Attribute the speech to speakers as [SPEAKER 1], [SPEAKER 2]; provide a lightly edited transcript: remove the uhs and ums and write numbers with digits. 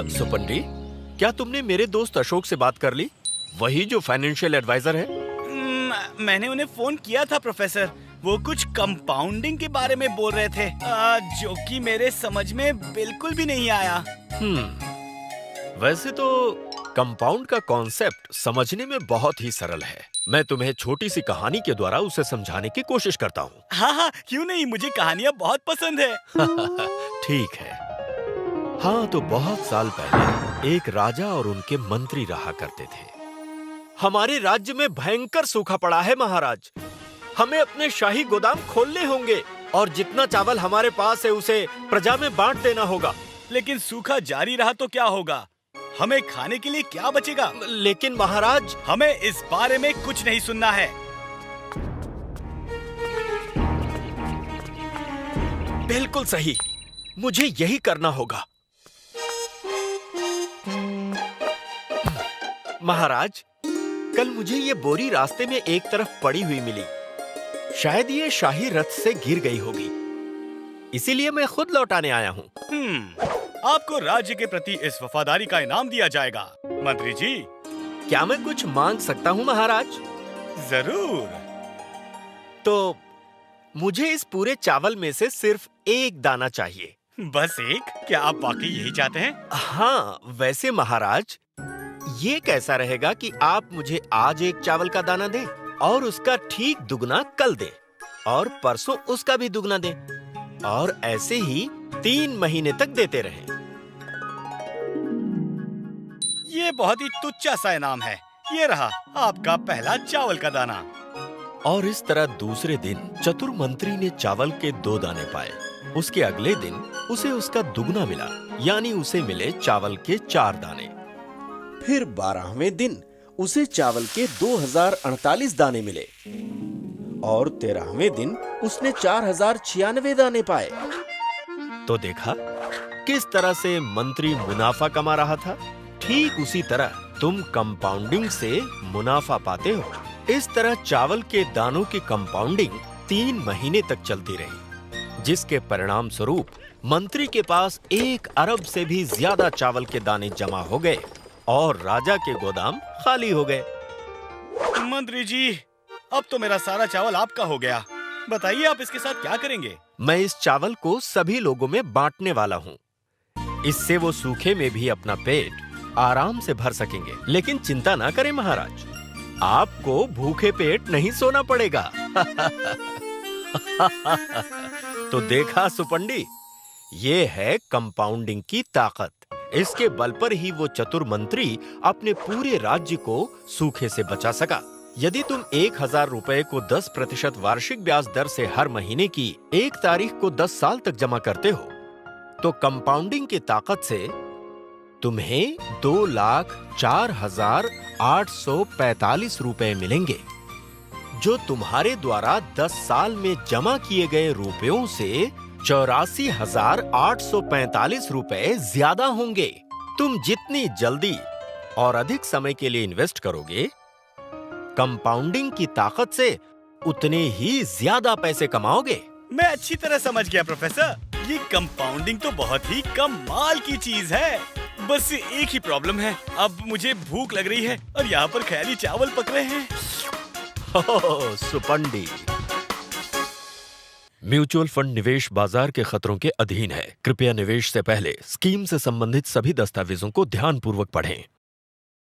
[SPEAKER 1] सुपंडी, क्या तुमने मेरे दोस्त अशोक से बात कर ली? वही जो फाइनेंशियल एडवाइजर है।
[SPEAKER 2] मैंने उन्हें फोन किया था प्रोफेसर। वो कुछ कंपाउंडिंग के बारे में बोल रहे थे, जो कि मेरे समझ में बिल्कुल भी नहीं आया।
[SPEAKER 1] वैसे तो कंपाउंड का कॉन्सेप्ट समझने में बहुत ही सरल है। मैं तुम्हें छोटी सी कहानी के द्वारा उसे समझाने की कोशिश करता हूँ।
[SPEAKER 2] हाँ, क्यों नहीं, मुझे कहानियाँ बहुत पसंद है।
[SPEAKER 1] ठीक है। हाँ, तो बहुत साल पहले एक राजा और उनके मंत्री रहा करते थे। हमारे राज्य में भयंकर सूखा पड़ा है महाराज। हमें अपने शाही गोदाम खोलने होंगे और जितना चावल हमारे पास है उसे प्रजा में बांट देना होगा।
[SPEAKER 2] लेकिन सूखा जारी रहा तो क्या होगा? हमें खाने के लिए क्या बचेगा?
[SPEAKER 1] लेकिन महाराज,
[SPEAKER 2] हमें इस बारे में कुछ नहीं सुनना है।
[SPEAKER 1] बिल्कुल सही, मुझे यही करना होगा। महाराज, कल मुझे ये बोरी रास्ते में एक तरफ पड़ी हुई मिली। शायद ये शाही रथ से गिर गई होगी, इसीलिए मैं खुद लौटाने आया हूँ।
[SPEAKER 2] आपको राज्य के प्रति इस वफादारी का इनाम दिया जाएगा। मंत्री जी,
[SPEAKER 1] क्या मैं कुछ मांग सकता हूँ महाराज?
[SPEAKER 2] जरूर।
[SPEAKER 1] तो मुझे इस पूरे चावल में से सिर्फ एक दाना चाहिए।
[SPEAKER 2] बस एक? क्या आप वाकई यही चाहते हैं?
[SPEAKER 1] हाँ, वैसे महाराज, ये कैसा रहेगा कि आप मुझे आज एक चावल का दाना दें और उसका ठीक दुगना कल दें और परसों उसका भी दुगना दें और ऐसे ही 3 महीने तक देते रहें।
[SPEAKER 2] ये बहुत ही तुच्छ सा इनाम है। ये रहा आपका पहला चावल का दाना।
[SPEAKER 1] और इस तरह दूसरे दिन चतुर मंत्री ने चावल के 2 दाने पाए। उसके अगले दिन उसे उसका दुगना मिला, यानी उसे मिले चावल के 4 दाने।
[SPEAKER 3] फिर 12वें दिन उसे चावल के 2048 दाने मिले और 13वें दिन उसने 4096 दाने पाए।
[SPEAKER 1] तो देखा किस तरह से मंत्री मुनाफा कमा रहा था। ठीक उसी तरह तुम कंपाउंडिंग से मुनाफा पाते हो। इस तरह चावल के दानों की कंपाउंडिंग 3 महीने तक चलती रही, जिसके परिणाम स्वरूप मंत्री के पास 1 अरब से भी ज्यादा चावल के दाने जमा हो गए और राजा के गोदाम खाली हो गए।
[SPEAKER 2] मंत्री जी, अब तो मेरा सारा चावल आपका हो गया। बताइए आप इसके साथ क्या करेंगे?
[SPEAKER 1] मैं इस चावल को सभी लोगों में बांटने वाला हूँ। इससे वो सूखे में भी अपना पेट आराम से भर सकेंगे। लेकिन चिंता ना करें महाराज, आपको भूखे पेट नहीं सोना पड़ेगा। तो देखा सुपंडी, ये है कंपाउंडिंग की ताकत। इसके बल पर ही वो चतुर मंत्री अपने पूरे राज्य को सूखे से बचा सका। यदि तुम 1000 रुपए को 10% वार्षिक ब्याज दर से हर महीने की 1 तारीख को 10 साल तक जमा करते हो, तो कंपाउंडिंग की ताकत से तुम्हें 2,04,845 रुपए मिलेंगे, जो तुम्हारे द्वारा 10 साल में जमा किए गए रुपयों से 84,845 रुपए ज्यादा होंगे। तुम जितनी जल्दी और अधिक समय के लिए इन्वेस्ट करोगे, कंपाउंडिंग की ताकत से उतने ही ज्यादा पैसे कमाओगे।
[SPEAKER 2] मैं अच्छी तरह समझ गया प्रोफेसर। ये कंपाउंडिंग तो बहुत ही कमाल की चीज है। बस एक ही प्रॉब्लम है, अब मुझे भूख लग रही है और यहाँ पर ख्याली चावल पक रहे हैं।
[SPEAKER 1] सुपंडी, म्यूचुअल फंड निवेश बाजार के खतरों के अधीन है। कृपया निवेश से पहले स्कीम से संबंधित सभी दस्तावेजों को ध्यानपूर्वक पढ़ें।